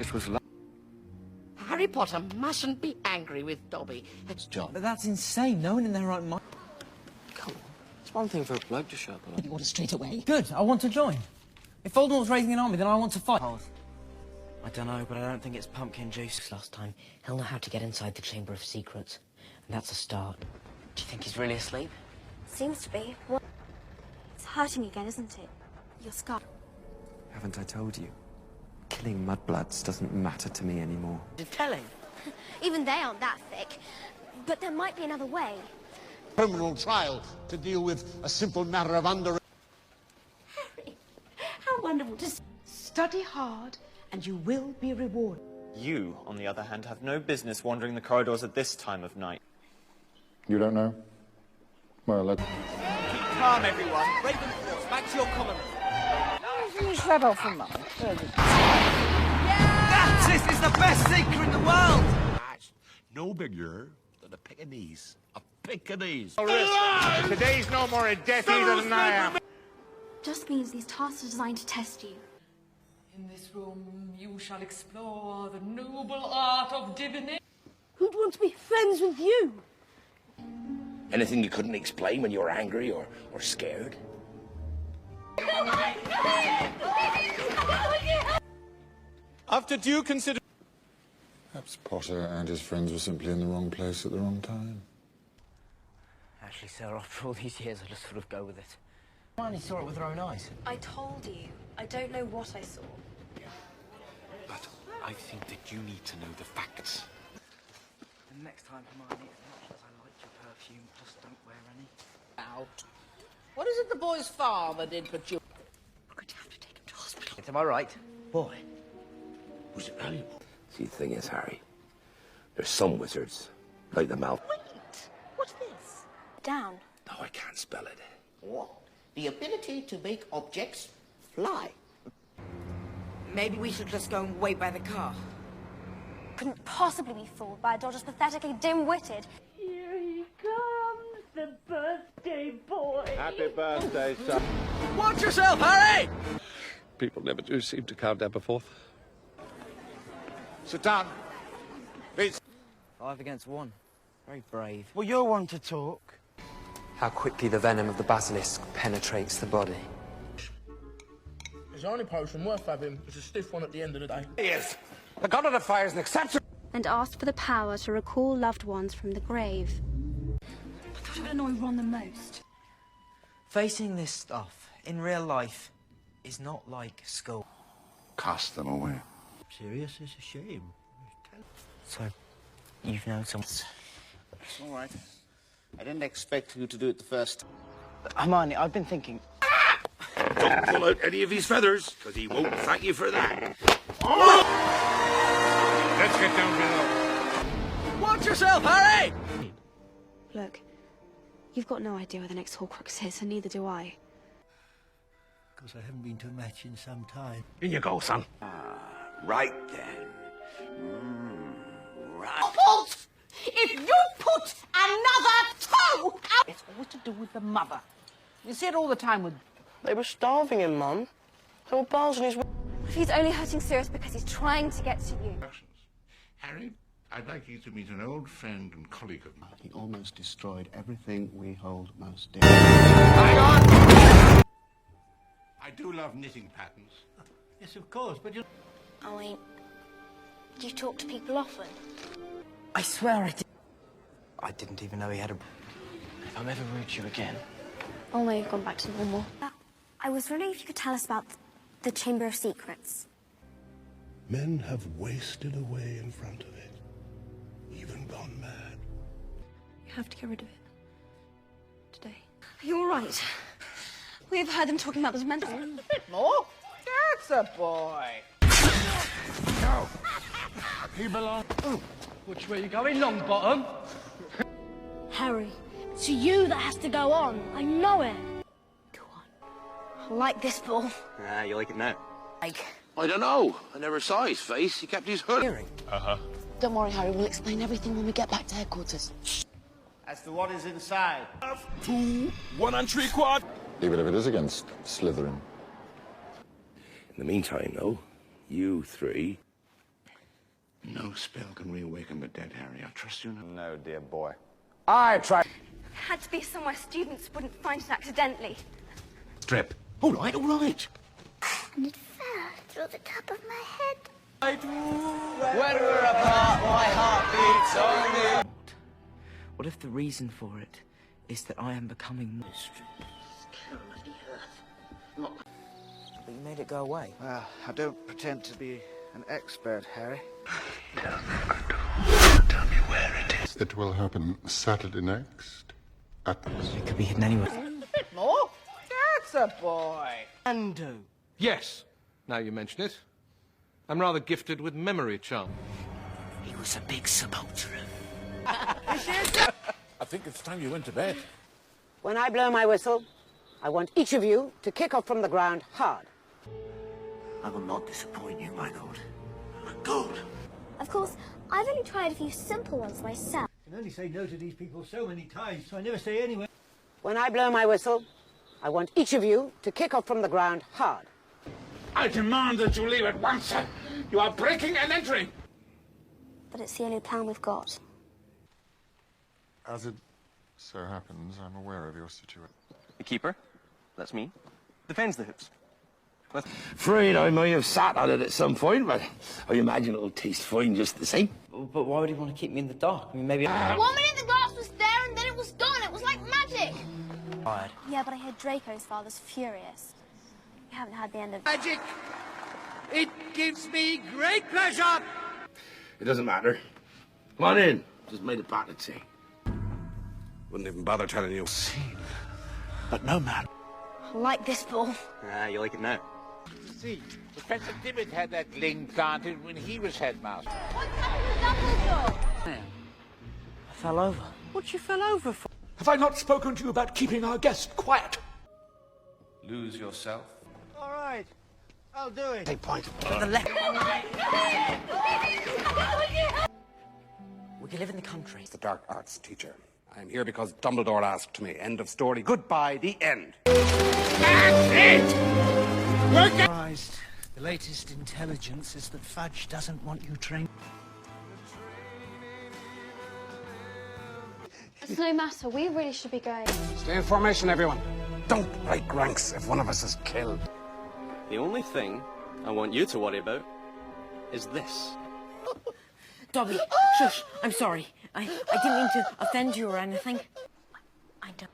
It was Harry Potter mustn't be angry with Dobby. It's John. But that's insane. No one in their right mind. Come on. It's one thing for a bloke to show up. You order straight away. Good. I want to join. If Voldemort's raising an army, then I want to fight. I don't know, but I don't think it's pumpkin juice. Last time, he'll know how to get inside the Chamber of Secrets. And that's a start. Do you think he's really asleep? Seems to be. What? It's hurting again, isn't it? Your scar. Haven't I told you? Killing mudbloods doesn't matter to me anymore. Tell him. Even they aren't that thick. But there might be another way. Criminal trial to deal with a simple matter of under... Harry, how wonderful to study hard and you will be rewarded. You, on the other hand, have no business wandering the corridors at this time of night. You don't know? Well, let's... Keep calm, everyone. Ravenforce, back to your common. This is the best secret in the world! No bigger than a Pekingese. A Pekingese. Today's no more a Death Eater than I am. Just means these tasks are designed to test you. In this room, you shall explore the noble art of divination. Who'd want to be friends with you? Anything you couldn't explain when you were angry or scared? After due consideration... Perhaps Potter and his friends were simply in the wrong place at the wrong time. Actually, sir, after all these years, I just sort of go with it. Hermione saw it with her own eyes. I told you. I don't know what I saw. But I think that you need to know the facts. And next time, Hermione, as much as I like your perfume, just don't wear any. Out. What is it the boy's father did for you? We're going to have to take him to hospital. Am I right? Boy. Was it valuable? See, the thing is, Harry, there's some wizards, like the mouth. Wait, what's this? Down. No, I can't spell it. What? The ability to make objects fly. Maybe we should just go and wait by the car. Couldn't possibly be fooled by a dodger's pathetically dim-witted. Here he comes, the birthday boy. Happy birthday, son. Watch yourself, Harry! People never do seem to calm down before. Sit down. Please. 5 against 1. Very brave. Well, you're one to talk. How quickly the venom of the basilisk penetrates the body. It's the only potion worth having. It's a stiff one at the end of the day. Yes. The god of the fire is an exception. And asked for the power to recall loved ones from the grave. What would annoy Ron the most? Facing this stuff in real life is not like school. Cast them away. Serious? It's a shame. So, you've known someone... It's all right. I didn't expect you to do it the first. Hermione, I've been thinking... Don't pull out any of his feathers, because he won't thank you for that. Let's get down below. Watch yourself, Harry! Look, you've got no idea where the next Horcrux is, and neither do I. Because I haven't been to a match in some time. In you go, son. Right then. Right. Halt! If you put another toe out... It's all to do with the mother. You see it all the time with... They were starving him, Mum. There were bars in his... If he's only hurting Sirius because he's trying to get to you. Harry, I'd like you to meet an old friend and colleague of mine. He almost destroyed everything we hold most dear. Hang on! I do love knitting patterns. Yes, of course, but you... I mean, do you talk to people often? I swear I did. I didn't even know he had a... If I'm ever rude to you again... Oh no, you've gone back to normal. I was wondering if you could tell us about the Chamber of Secrets. Men have wasted away in front of it, even gone mad. You have to get rid of it. Today. Are you all right? We've heard them talking about those mental... A bit more. That's a boy. No! He belongs... Which way are you going, Longbottom? Harry, it's you that has to go on. I know it. Go on. I like this ball. Ah, you like it now? Like... I don't know. I never saw his face. He kept his hood. Don't worry, Harry. We'll explain everything when we get back to headquarters. As to what is inside. 2, 1 3/4. Even if it is against Slytherin. In the meantime, though, you three No spell can reawaken the dead, Harry. I trust you now. No, dear boy. I tried. Had to be somewhere students wouldn't find it accidentally. Strip. All right, all right. And it fell through the top of my head. When we're apart, my heart beats only. What if the reason for it is that I am becoming more... But you made it go away. Well, I don't pretend to be an expert, Harry. Tell me where it is. It will happen Saturday next. At It could be hidden anywhere. A bit more. That's a boy. Ando. Yes, now you mention it. I'm rather gifted with memory charm. He was a big subaltern. I think it's time you went to bed. When I blow my whistle, I want each of you to kick off from the ground hard. I will not disappoint you, my lord. Good. Of course, I've only tried a few simple ones myself. I can only say no to these people so many times, so I never say anyway. When I blow my whistle, I want each of you to kick off from the ground hard. I demand that you leave at once, sir. You are breaking and entering. But it's the only plan we've got. As it so happens, I'm aware of your situation. The keeper? That's me. Defends the hoops. Afraid I may have sat on it at some point, but I imagine it'll taste fine just the same. But why would he want to keep me in the dark? I mean, maybe... 1 minute the glass was there and then it was gone. It was like magic. Tired. Yeah, but I heard Draco's father's furious. We haven't had the end of... Magic! It gives me great pleasure! It doesn't matter. Come on in. Just made a pot of tea. Wouldn't even bother telling you. But no man. I like this ball. You like it now? See, Professor Dimmitt had that ling planted when he was headmaster. What's happened to Dumbledore? I fell over. What you fell over for? Have I not spoken to you about keeping our guest quiet? Lose yourself. All right, I'll do it. Take point. To the left. We can live in the country. The dark arts teacher. I'm here because Dumbledore asked me. End of story. Goodbye, the end. That's it! We're surprised. The latest intelligence is that Fudge doesn't want you trained. It's no matter. We really should be going. Stay in formation, everyone. Don't break ranks if one of us is killed. The only thing I want you to worry about is this. Dobby, shush. I'm sorry. I didn't mean to offend you or anything. I don't...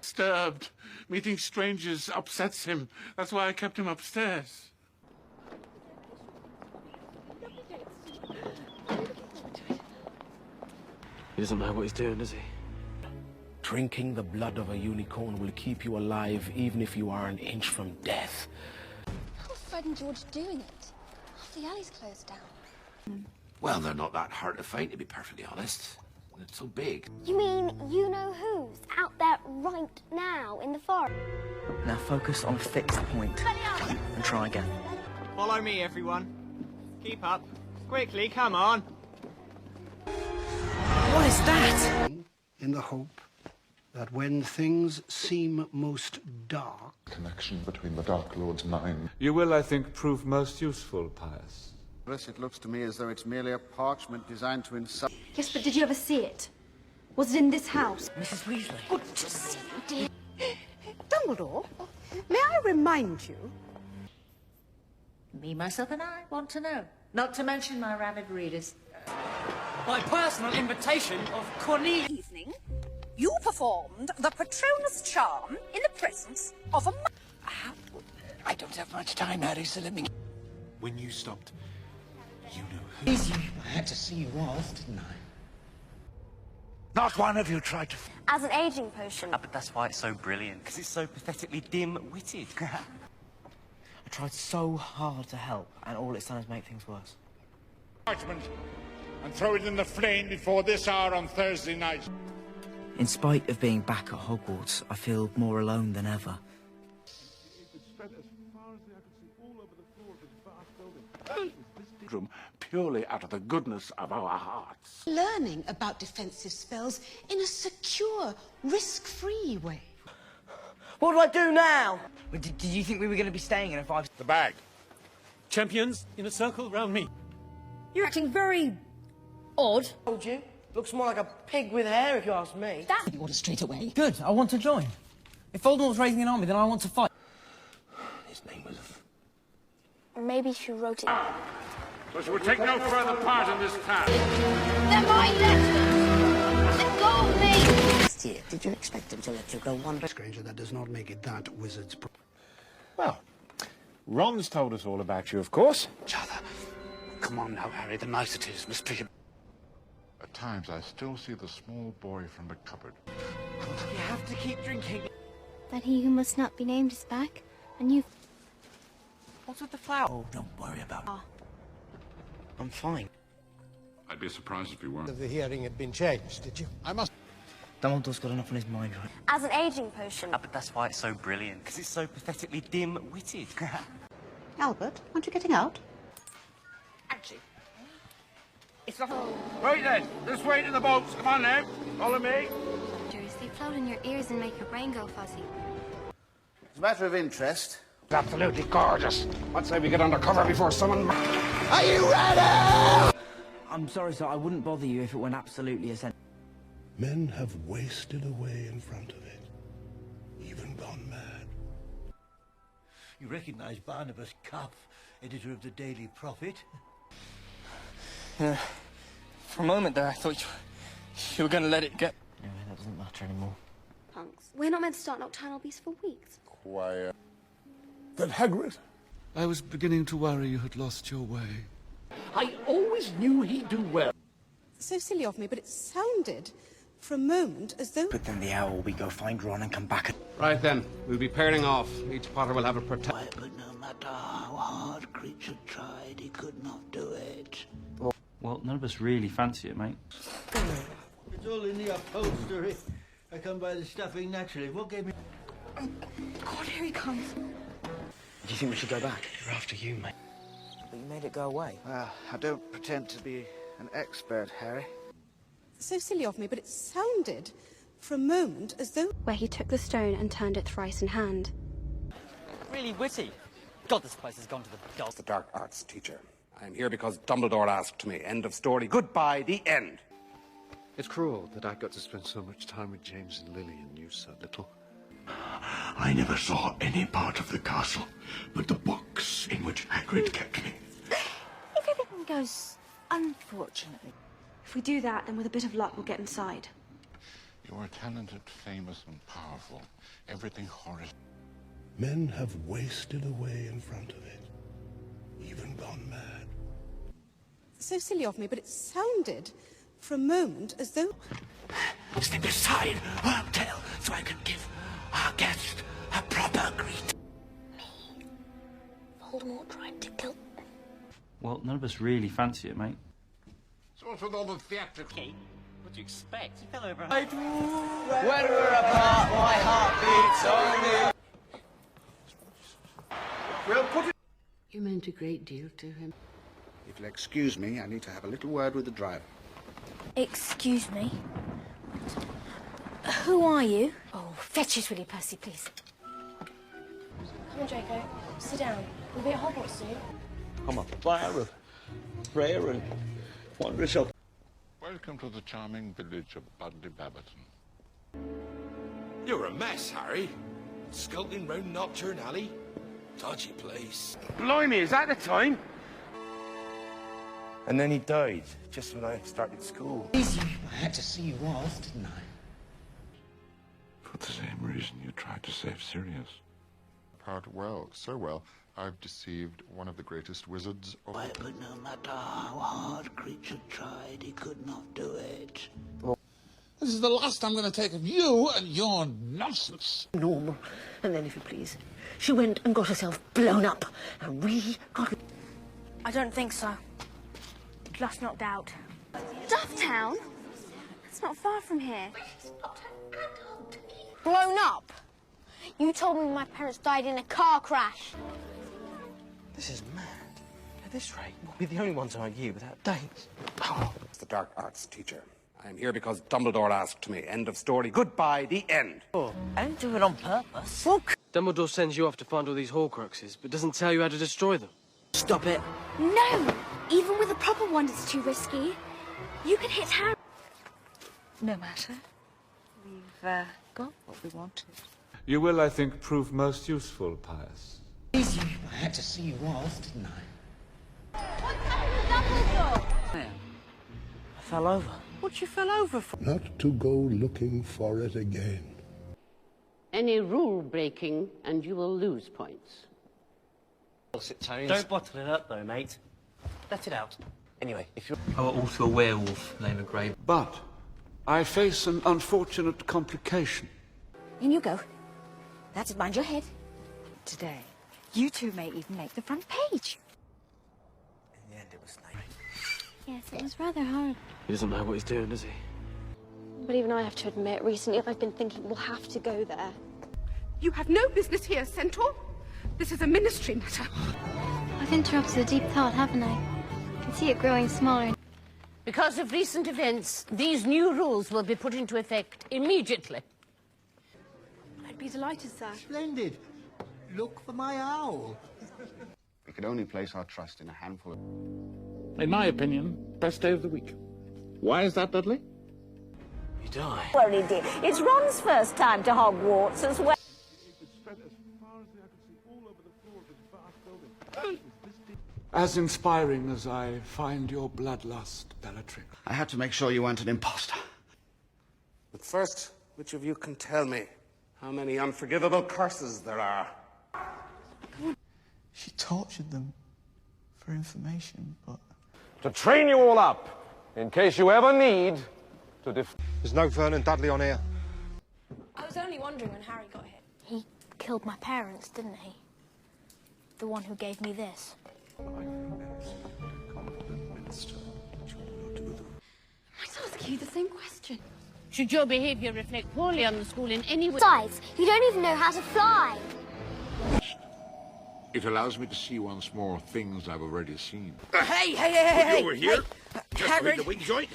Disturbed. Meeting strangers upsets him. That's why I kept him upstairs. He doesn't know what he's doing, does he? Drinking the blood of a unicorn will keep you alive even if you are an inch from death. How are Fred and George doing it? The alley's closed down. Well, they're not that hard to find, to be perfectly honest. They're so big. You mean you-know-who's out there right now in the forest? Now focus on a fixed point and try again. Follow me, everyone. Keep up. Quickly, come on. What is that? In the hope that when things seem most dark... Connection between the Dark Lord's mind. You will, I think, prove most useful, Pius. It looks to me as though it's merely a parchment designed to insult... Yes, but did you ever see it? Was it in this house? Mrs. Weasley. Good to see you, dear. Dumbledore, may I remind you? Me, myself, and I want to know. Not to mention my rabid readers. By personal invitation of Cornelia. Evening, you performed the Patronus charm in the presence of a... I don't have much time, Harry, so let me... When you stopped, you know who... Easy. I had to see you off, didn't I? Not one of you tried to... As an aging potion. But that's why it's so brilliant, because it's so pathetically dim-witted. I tried so hard to help, and all it's done is make things worse. Parchment, and throw it in the flame before this hour on Thursday night. In spite of being back at Hogwarts, I feel more alone than ever. It spread as far as the eye could see all over the floor of this vast building. Room purely out of the goodness of our hearts. Learning about defensive spells in a secure, risk-free way. What do I do now? Did you think we were going to be staying in a 5... The bag. Champions in a circle round me. You're acting very odd. Told you. Looks more like a pig with hair, if you ask me. The order straight away. Good, I want to join. If Voldemort's raising an army, then I want to fight. His name was... Maybe she wrote it. So she would take no further part in this task. They're my letters! Let go of me! Next year, did you expect him to let you go one... Stranger, that does not make it that wizard's... Well, Ron's told us all about you, of course. Come on now, Harry, the niceties must be... At times, I still see the small boy from the cupboard. You have to keep drinking. But he who must not be named is back, and you... What's with the flower? Oh, don't worry about it. I'm fine. I'd be surprised if you weren't. The hearing had been changed, did you? I must... Dumbledore's got enough on his mind, right? As an aging potion. But that's why it's so brilliant, because it's so pathetically dim-witted. Albert, aren't you getting out? Actually, it's not... Right then, this way to the boats. Come on now, follow me. They float in your ears and make your brain go fuzzy. As a matter of interest... It's absolutely gorgeous. I'd say we get under cover before someone... Are you ready? I'm sorry, sir. I wouldn't bother you if it went absolutely essential. Men have wasted away in front of it, even gone mad. You recognise Barnabas Cuff, editor of the Daily Prophet? For a moment there, I thought you were going to let it get... Anyway, that doesn't matter anymore. Punks. We're not meant to start Nocturnal Beast for weeks. Quiet. That Hagrid? I was beginning to worry you had lost your way. I always knew he'd do well. So silly of me, but it sounded, for a moment, as though... But then the hour we go find Ron and come back. Right then, we'll be pairing off. Each Potter will have a protect... But no matter how hard Creature tried, he could not do it. Well, none of us really fancy it, mate. It's all in the upholstery. I come by the stuffing naturally. What gave me... God, here he comes. Do you think we should go back? We're after you, mate. But you made it go away. Well, I don't pretend to be an expert, Harry. So silly of me, but it sounded, for a moment, as though... Where he took the stone and turned it thrice in hand. Really witty. God, this place has gone to the dogs. The dark arts teacher. I'm here because Dumbledore asked me. End of story. Goodbye, the end. It's cruel that I got to spend so much time with James and Lily and you so little. I never saw any part of the castle but the box in which Hagrid kept me. If everything goes unfortunately, if we do that, then with a bit of luck we'll get inside. You are talented, famous, and powerful. Everything horrid. Men have wasted away in front of it, even gone mad. So silly of me, but it sounded, for a moment, as though... Step aside, or I'll tell, so I can give our guest a proper greet. Voldemort tried to kill... Well, none of us really fancy it, mate. So what's with all the theatrical? What do you expect? He fell over. When we're apart, my heart beats only. We'll put it... You meant a great deal to him. If you'll excuse me, I need to have a little word with the driver. Excuse me? Who are you? Oh, fetch his Willie Percy, please. Come on, Draco. Sit down. We'll be at Hogwarts soon. Come on, fire of prayer and wondrous up. Welcome to the charming village of Budley Babberton. You're a mess, Harry. Skulking round Nocturne Alley. Dodgy place. Blimey, is that the time? And then he died, just when I started school. I had to see you off, didn't I? For the same reason you tried to save Sirius. Part well, so well, I've deceived one of the greatest wizards of... But no matter how hard Creature tried, he could not do it. This is the last I'm going to take of you and your nonsense. Normal. And then, if you please, she went and got herself blown up, and we got... I don't think so. Just knocked out. Dufftown? That's not far from here. Blown up? You told me my parents died in a car crash. This is mad. At this rate, we'll be the only ones on year without dates. Oh, it's the dark arts teacher. I'm here because Dumbledore asked me. End of story. Goodbye, the end. Oh, I didn't do it on purpose. Dumbledore sends you off to find all these Horcruxes, but doesn't tell you how to destroy them. Stop it. No! Even with a proper one, it's too risky. You could hit Harry. No matter. We've got what we wanted. You will, I think, prove most useful, Pius. I had to see you off, didn't I? I fell over. What you fell over for? Not to go looking for it again. Any rule breaking and you will lose points. Don't bottle it up though, mate. Let it out. Anyway, if you're... I was also a werewolf named Grey. But I face an unfortunate complication. In you go. That's it, mind your head. Today, you two may even make the front page. In the end, it was nice. Yes, it was rather hard. He doesn't know what he's doing, does he? But even I have to admit, recently I've been thinking we'll have to go there. You have no business here, Centaur. This is a ministry matter. I've interrupted a deep thought, haven't I? I can see it growing smaller. Because of recent events, these new rules will be put into effect immediately. I'd be delighted, sir. Splendid. Look for my owl. We could only place our trust in a handful of... In my opinion, best day of the week. Why is that, Dudley? You die. Worry, dear. It's Ron's first time to Hogwarts as well. As inspiring as I find your bloodlust, Bellatrix. I had to make sure you weren't an imposter. But first, which of you can tell me how many unforgivable curses there are? She tortured them for information, but... To train you all up, in case you ever need to There's no Vernon Dudley on here. I was only wondering when Harry got here. He killed my parents, didn't he? The one who gave me this. I was asking you the same question. Should your behaviour reflect poorly on the school in any way... Besides, you don't even know how to fly. It allows me to see once more things I've already seen. Hey! You were here? Just to read the wig joint?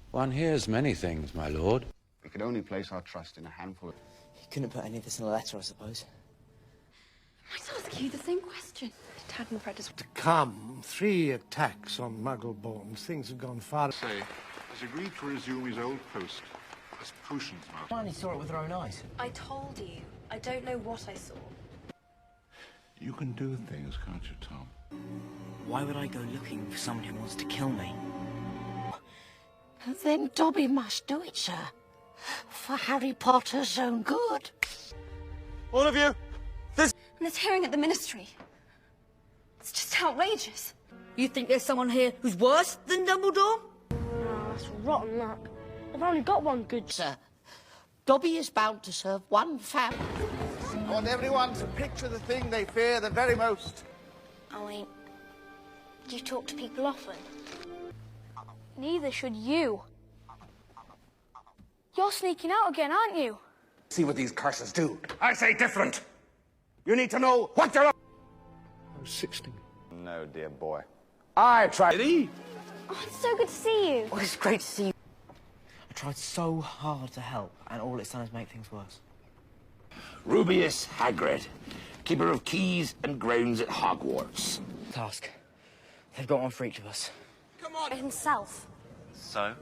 One hears many things, my lord. We could only place our trust in a handful of... You couldn't put any of this in a letter, I suppose. I was asking you the same question. The Tad and Fred is... To come, 3 attacks on Muggle-born. Things have gone far... Say, has agreed to resume his old post as Potion's Master. Finally saw it with her own eyes. I told you. I don't know what I saw. You can do things, can't you, Tom? Why would I go looking for someone who wants to kill me? Then Dobby must do it, sir. For Harry Potter's own good. All of you, And this hearing at the ministry. It's just outrageous. You think there's someone here who's worse than Dumbledore? No, that's rotten luck. I've only got one good... Sir, Dobby is bound to serve one family. I want everyone to picture the thing they fear the very most. I mean, do you talk to people often? Neither should you. You're sneaking out again, aren't you? See what these curses do. I say different. You need to know what you're up. I was 16. No, dear boy. I tried. Oh, it's so good to see you. Well, it's great to see you. I tried so hard to help, and all it's done is make things worse. Rubius Hagrid, keeper of keys and grounds at Hogwarts. Task. They've got one for each of us. Come on. Himself. So?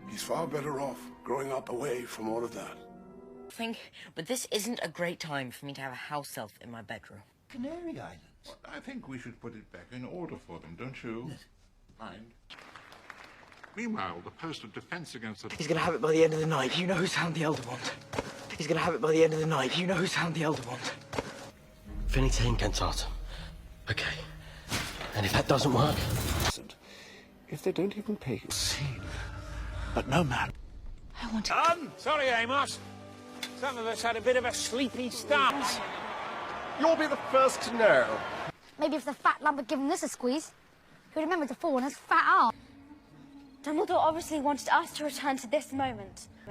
He's far better off growing up away from all of that. But this isn't a great time for me to have a house elf in my bedroom. Canary Islands. Well, I think we should put it back in order for them, don't you? Yes. Mind. Meanwhile, the post of defence against the... He's gonna have it by the end of the night. You know who's found the Elder Wand. He's gonna have it by the end of the night. You know who's found the Elder Wand. Finity Incantatum. Okay. And if that doesn't work... If they don't even pay you. But no matter. I want to... Sorry, Amos. Some of us had a bit of a sleepy start. You'll be the first to know. Maybe if the fat lump had given this a squeeze, he'd remember to fall on his fat arm. Dumbledore obviously wanted us to return to this moment.